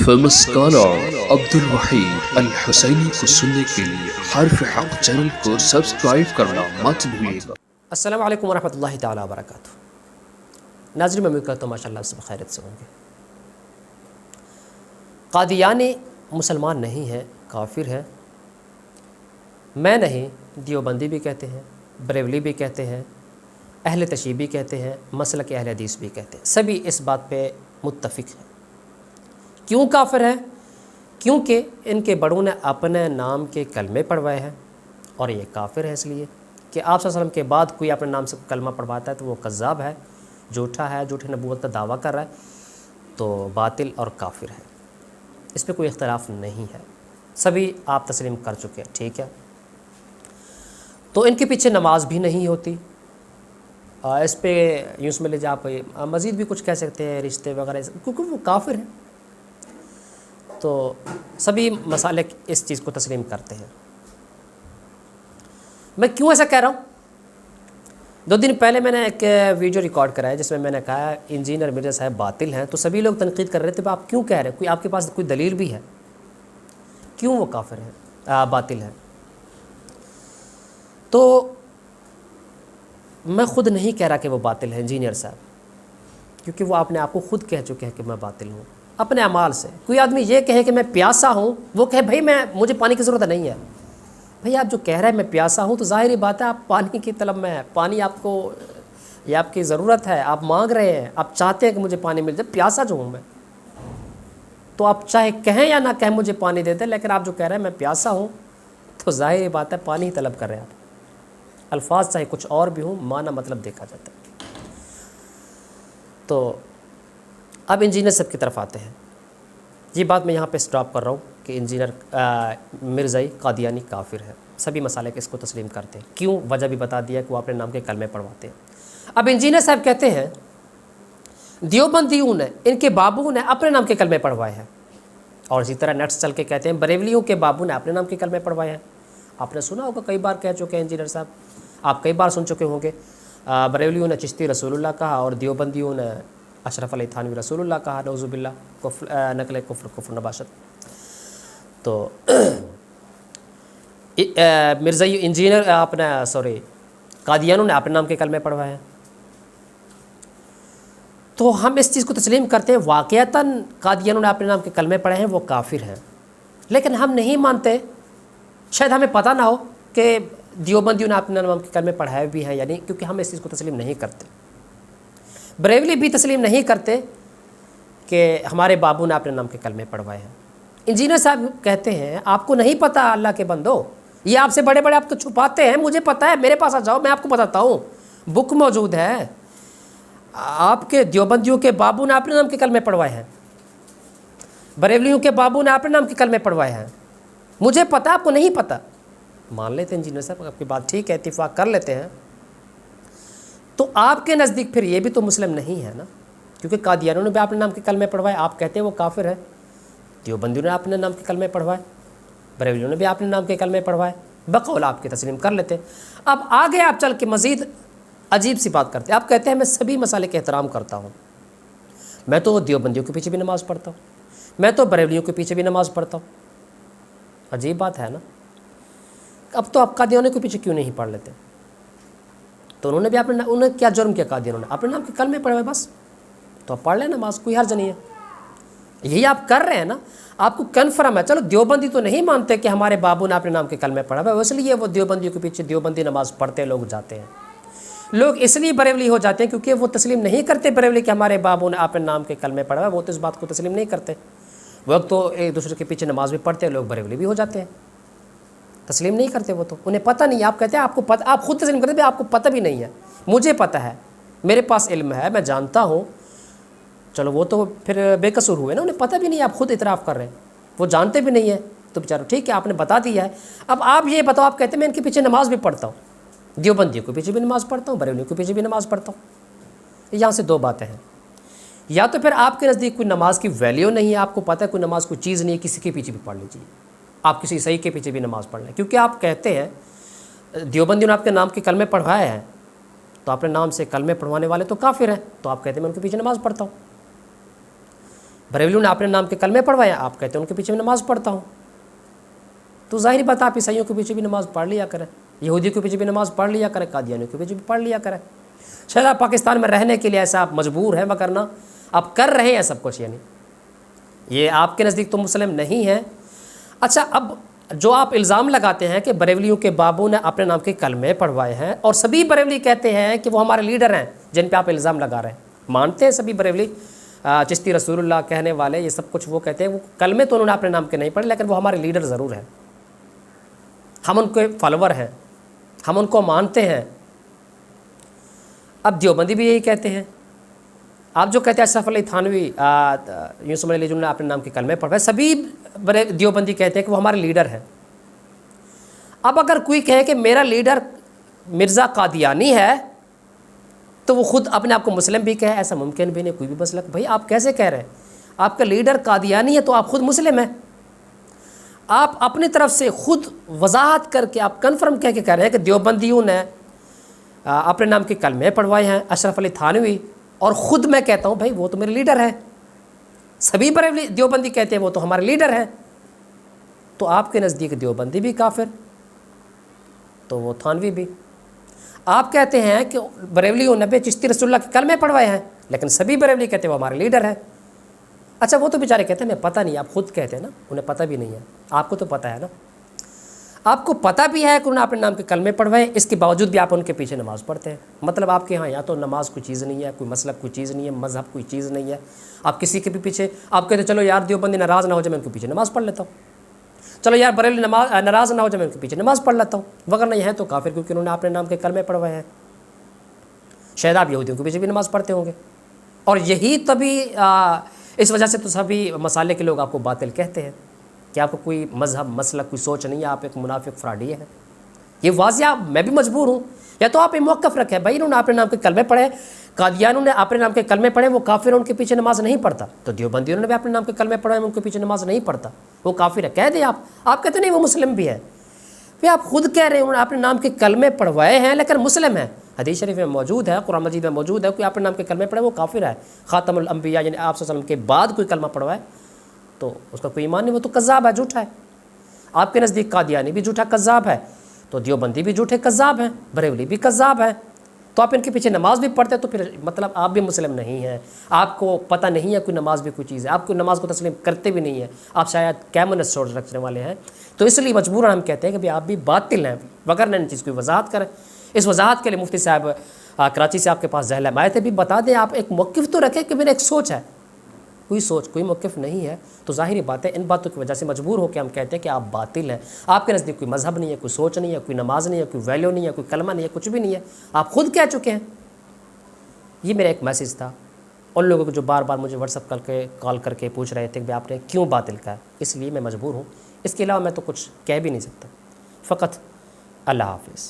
Famous scholar Abdul Waheed अल हुसैनी को सुनने के लिए हर्फ हक चैनल को सब्सक्राइब करना मत भूलिएगा। अस्सलामु अलैकुम वरहमतुल्लाहि तआला वबरकातुहू। नाज़रीन, मैं उम्मीद करता हूँ माशाअल्लाह सब खैरियत से होंगे। कादियानी मुसलमान नहीं है, काफिर है। मैं नहीं, देवबंदी भी कहते हैं, बरेलवी भी कहते हैं, अहले तशय्युअ भी कहते हैं, मसलक अहले हदीस भी कहते हैं। सभी इस बात पे मुत्तफ़िक हैं। क्यों काफिर है? क्योंकि इनके बड़ों ने अपने नाम के कलमे पढ़वाए हैं और ये काफिर है इसलिए कि आप सल्लल्लाहु अलैहि वसल्लम के बाद कोई अपने नाम से कलमा पढ़वाता है तो वो कज़्ज़ाब है, झूठा है, झूठी नबूवत का दावा कर रहा है, तो बातिल और काफिर है। इस पर कोई इख्तलाफ नहीं है, सभी आप तस्लीम कर चुके हैं, ठीक है। तो इनके पीछे नमाज भी नहीं होती। इस पे यूँ समझ लीजिए आप मज़ीद भी कुछ कह सकते हैं, रिश्ते वगैरह, क्योंकि वो काफिर हैं। तो सभी मसालिक इस चीज़ को तस्लीम करते हैं। मैं क्यों ऐसा कह रहा हूँ? 2 दिन पहले मैंने एक वीडियो रिकॉर्ड कराया जिसमें मैंने कहा इंजीनियर मिर्ज़ा साहब बातिल हैं। तो सभी लोग तनकीद कर रहे थे, आप क्यों कह रहे हैं? कोई आपके पास कोई दलील भी है क्यों वो काफिर है, बातिल है? तो मैं ख़ुद नहीं कह रहा कि वो बातिल है इंजीनियर साहब, क्योंकि वो अपने आप को ख़ुद कह चुके हैं कि मैं बातिल हूँ अपने अमाल से। कोई आदमी ये कहे कि मैं प्यासा हूँ, वो कहे भाई मुझे पानी की ज़रूरत नहीं है। भाई आप जो कह रहे हैं मैं प्यासा हूँ, तो ज़ाहिर बात है आप पानी की तलब में है, पानी आपको, ये आपकी ज़रूरत है, आप मांग रहे हैं, आप चाहते हैं कि मुझे पानी मिल जाए। प्यासा जो हूँ मैं, तो आप चाहे कहें या ना कहें मुझे पानी दे दें, लेकिन आप जो कह रहे हैं मैं प्यासा हूँ, तो ज़ाहिर बात है पानी ही तलब कर रहे हैं आप। अल्फाज चाहे कुछ और भी हों, माना मतलब देखा जाता है। तो अब इंजीनियर साहब की तरफ आते हैं। ये बात मैं यहाँ पे स्टॉप कर रहा हूँ कि इंजीनियर मिर्ज़ाई कादियानी काफिर है। सभी मसाले के इसको तस्लीम करते हैं। क्यों? वजह भी बता दिया कि वो अपने नाम के कलमे पढ़वाते हैं। अब इंजीनियर साहब कहते हैं देवबंदियों ने, इनके बाबू ने अपने नाम के कलमे पढ़वाए हैं, और इसी तरह नेट्स चल के कहते हैं बरेलवियों के बाबू ने अपने नाम के कलमे पढ़वाए हैं। आपने सुना होगा, कई बार कह चुके हैं इंजीनियर साहब, आप कई बार सुन चुके होंगे। बरेलवियों ने चिश्ती रसूलुल्लाह कहा और देवबंदियों ने अशरफ अली थानवी रसूलुल्लाह कहा, नौज़ुबिल्लाह, नकल कुफ्र नबाशत। तो मिर्ज़ाई इंजीनियर कादियानों ने अपने नाम के कलमे पढ़वाए हैं। तो हम इस चीज़ को तस्लीम करते हैं, वाक़यातन कादियानों ने अपने नाम के कलमे पढ़े हैं, वो काफिर हैं। लेकिन हम नहीं मानते, शायद हमें पता ना हो कि देवबंदियों ने अपने नाम के कलमे पढ़ाए भी हैं या नहीं, क्योंकि हम इस चीज़ को तस्लीम नहीं करते। बरेलवी भी तस्लीम नहीं करते कि हमारे बाबू ने अपने नाम के कलमे पढ़वाए हैं। इंजीनियर साहब कहते हैं आपको नहीं पता अल्लाह के बंदो, ये आपसे बड़े बड़े आप तो छुपाते हैं, मुझे पता है, मेरे पास आ जाओ, मैं आपको बताता हूँ, बुक मौजूद है। आपके देवबंदियों के बाबू ने अपने नाम के कलमे पढ़वाए हैं, बरेलवियों के बाबू ने अपने नाम के कलमे पढ़वाए हैं, मुझे पता, आपको नहीं पता। मान लेते हैं इंजीनियर साहब, आपकी बात ठीक है, इत्तिफाक कर लेते हैं। तो आपके नज़दीक फिर ये भी तो मुस्लिम नहीं है ना, क्योंकि कादियानों ने भी अपने नाम के कलमे पढ़वाए, आप कहते हैं वो काफिर है। देवबंदियों ने अपने नाम के कलमे पढ़वाए, बरेलवियों ने भी अपने नाम के कलमे पढ़वाए, बकौल आपके तस्लीम कर लेते हैं। अब आगे आप चल के मज़ीद अजीब सी बात करते हैं। आप कहते हैं मैं सभी मसाले के एहतराम करता हूँ, मैं तो देवबंदियों के पीछे भी नमाज़ पढ़ता हूँ, मैं तो बरेलवियों के पीछे भी नमाज़ पढ़ता हूँ। अजीब बात है ना। अब तो आप कादियानों के पीछे क्यों नहीं पढ़ लेते? तो उन्होंने भी उन्होंने क्या जुर्म किया? कादियानों ने अपने नाम के कलमे पढ़े बस, तो आप पढ़ लें नमाज, कोई हर्ज नहीं है। यही आप कर रहे हैं ना, आपको कन्फर्म है। चलो देवबंदी तो नहीं मानते कि हमारे बाबू ने अपने नाम के कलमे पढ़ा है, इसलिए वो देवबंदियों के पीछे देवबंदी नमाज पढ़ते लोग जाते हैं। लोग इसलिए बरेलवी हो जाते हैं क्योंकि वो तस्लीम नहीं करते बरेलवी कि हमारे बाबू ने अपने नाम के कलमे पढ़ा है। वो तो इस बात को तस्लीम नहीं करते। वक्त तो एक दूसरे के पीछे नमाज भी पढ़ते हैं, लोग बरेलवी भी हो जाते हैं, तस्लीम नहीं करते। वो तो उन्हें पता नहीं। आप कहते हैं आपको पता, आप खुद तस्लीम करते हैं आपको पता भी नहीं है। मुझे पता है, मेरे पास इल्म है, मैं जानता हूँ। चलो वो तो फिर बेकसूर हुए ना, उन्हें पता भी नहीं, आप खुद इतराफ़ कर रहे हैं, वो जानते भी नहीं है, तो बेचारो ठीक है, आपने बता दिया है। अब आप ये बताओ, आप कहते हैं मैं इनके पीछे नमाज भी पढ़ता हूँ, देवबंदियों के पीछे भी नमाज़ पढ़ता हूँ, बरेलवियों के पीछे भी नमाज़ पढ़ता हूँ। यहाँ से 2 बातें हैं, या तो फिर आपके नज़दीक कोई नमाज की वैल्यू नहीं है, आपको पता है कोई नमाज कोई चीज़ नहीं है, किसी के पीछे भी पढ़ लीजिए, आप किसी सही के पीछे भी नमाज़ पढ़ लें। क्योंकि आप कहते हैं देवबंदियों ने आपके नाम के कलमे पढ़वाए हैं, तो अपने नाम से कलमे पढ़वाने वाले तो काफिर हैं, तो आप कहते हैं मैं उनके पीछे नमाज़ पढ़ता हूँ। بریلویوں نے اپنے نام کے کلمے پڑھوائے، آپ کہتے ہیں ان کے پیچھے بھی نماز پڑھتا ہوں، تو ظاہری بات آپ عیسائیوں کے پیچھے بھی نماز پڑھ لیا کریں، یہودیوں کے پیچھے بھی نماز پڑھ لیا کریں، قادیانیوں کے پیچھے بھی پڑھ لیا کریں۔ شاید آپ پاکستان میں رہنے کے لیے ایسا آپ مجبور ہیں، وگرنہ آپ کر رہے ہیں سب کچھ، یعنی یہ آپ کے نزدیک تو مسلم نہیں ہے۔ اچھا، اب جو آپ الزام لگاتے ہیں کہ بریلویوں کے بابوں نے اپنے نام کے کلمے پڑھوائے ہیں، اور سبھی بریلوی کہتے ہیں کہ وہ ہمارے لیڈر ہیں جن پہ آپ الزام لگا رہے ہیں، مانتے ہیں سبھی بریلوی، چشتی رسول اللہ کہنے والے، یہ سب کچھ وہ کہتے ہیں، وہ کلمے تو انہوں نے اپنے نام کے نہیں پڑھے، لیکن وہ ہمارے لیڈر ضرور ہیں، ہم ان کے فالوور ہیں، ہم ان کو مانتے ہیں۔ اب دیوبندی بھی یہی کہتے ہیں، آپ جو کہتے ہیں اشرف علی تھانوی یوں سمجھ لیجیے انہوں نے اپنے نام کے کلمے پڑھوائے، سبھی بڑے دیوبندی کہتے ہیں کہ وہ ہمارے لیڈر ہیں۔ اب اگر کوئی کہے کہ میرا لیڈر مرزا قادیانی ہے تو وہ خود اپنے آپ کو مسلم بھی کہے، ایسا ممکن بھی نہیں، کوئی بھی مسلک۔ بھائی آپ کیسے کہہ رہے ہیں؟ آپ کا لیڈر قادیانی ہے تو آپ خود مسلم ہیں؟ آپ اپنی طرف سے خود وضاحت کر کے آپ کنفرم کہہ کے کہہ رہے ہیں کہ دیوبندیوں نے اپنے نام کے کلمے پڑھوائے ہیں، اشرف علی تھانوی، اور خود میں کہتا ہوں بھائی وہ تو میرے لیڈر ہیں، سبھی بریلوی دیوبندی کہتے ہیں وہ تو ہمارے لیڈر ہیں، تو آپ کے نزدیک دیوبندی بھی کافر، تو وہ تھانوی بھی۔ آپ کہتے ہیں کہ بریلویوں نے چشتی رسول اللہ کے کلمے پڑھوائے ہیں، لیکن سبھی بریلوی کہتے ہیں وہ ہمارے لیڈر ہیں۔ اچھا، وہ تو بیچارے کہتے ہیں ہمیں پتہ نہیں، آپ خود کہتے ہیں نا انہیں پتہ بھی نہیں ہے، آپ کو تو پتہ ہے نا، آپ کو پتہ بھی ہے کہ انہوں نے اپنے نام کے کلمے پڑھوائے، اس کے باوجود بھی آپ ان کے پیچھے نماز پڑھتے ہیں۔ مطلب آپ کے ہاں یا تو نماز کوئی چیز نہیں ہے، کوئی مسلک کوئی چیز نہیں ہے، مذہب کوئی چیز نہیں ہے، آپ کسی کے بھی پیچھے آپ کہتے ہیں چلو یار دیوبندی ناراض نہ ہو جائے میں ان کے پیچھے نماز پڑھ لیتا ہوں، چلو یار بریلوی ناراض نہ ہو جائے میں ان کے پیچھے نماز پڑھ لیتا ہوں، وگرنہ یہ ہے تو کافر، کیونکہ انہوں نے اپنے نام کے کلمے پڑھوائے ہیں۔ شاید آپ یہودیوں کے پیچھے بھی نماز پڑھتے ہوں گے، اور یہی تبھی اس وجہ سے تو سبھی مسالے کے لوگ آپ کو باطل کہتے ہیں کہ آپ کو کوئی مذہب مسلک کوئی سوچ نہیں ہے، آپ ایک منافق فراڈی ہیں۔ یہ واضح، میں بھی مجبور ہوں، یا تو آپ یہ موقف رکھیں بھائی انہوں نے اپنے نام کے کلمے پڑھے، قادیانوں نے اپنے نام کے کلمے پڑھے، وہ کافر، ان کے پیچھے نماز نہیں پڑھتا، تو دیوبندیوں نے بھی اپنے نام کے کلمے پڑھے، ان کے پیچھے نماز نہیں پڑھتا، وہ کافر ہے، کہہ دیں آپ کہتے نہیں وہ مسلم بھی ہے، پھر آپ خود کہہ رہے ہیں انہوں نے اپنے نام کے کلمے پڑھوائے ہیں لیکن مسلم ہیں، حدیث شریف میں موجود ہے، قرآن مجید میں موجود ہے، کوئی اپنے نام کے کلمے پڑھے وہ کافر ہے، خاتم الانبیاء یعنی آپ صلی اللہ علیہ وسلم کے بعد کوئی کلمہ پڑھوائے تو اس کا کوئی ایمان نہیں، وہ تو کذاب ہے، جھوٹا ہے۔ آپ کے نزدیک قادیانی بھی جھوٹا کذاب ہے، تو دیوبندی بھی جھوٹے کذاب ہیں، بریلوی بھی کذاب ہیں، تو آپ ان کے پیچھے نماز بھی پڑھتے تو پھر مطلب آپ بھی مسلم نہیں ہیں، آپ کو پتہ نہیں ہے کوئی نماز بھی کوئی چیز ہے، آپ کو نماز کو تسلیم کرتے بھی نہیں ہیں، آپ شاید کمیونسٹ سوچ رکھنے والے ہیں، تو اس لیے مجبوراً ہم کہتے ہیں کہ بھئی آپ بھی باطل ہیں، وگرنہ ان چیز کی وضاحت کریں۔ اس وضاحت کے لیے مفتی صاحب کراچی سے آپ کے پاس ذہن آئے تھے، بھی بتا دیں، آپ ایک موقف تو رکھیں کہ میرا ایک سوچ ہے، کوئی سوچ کوئی موقف نہیں ہے، تو ظاہری بات ہے ان باتوں کی وجہ سے مجبور ہو کے ہم کہتے ہیں کہ آپ باطل ہیں، آپ کے نزدیک کوئی مذہب نہیں ہے، کوئی سوچ نہیں ہے، کوئی نماز نہیں ہے، کوئی ویلیو نہیں ہے، کوئی کلمہ نہیں ہے، کچھ بھی نہیں ہے، آپ خود کہہ چکے ہیں۔ یہ میرا ایک میسیج تھا ان لوگوں کو جو بار بار مجھے واٹس ایپ کال کر کے پوچھ رہے تھے کہ آپ نے کیوں باطل کہا، اس لیے میں مجبور ہوں، اس کے علاوہ میں تو کچھ کہہ بھی نہیں سکتا۔ فقط اللہ حافظ۔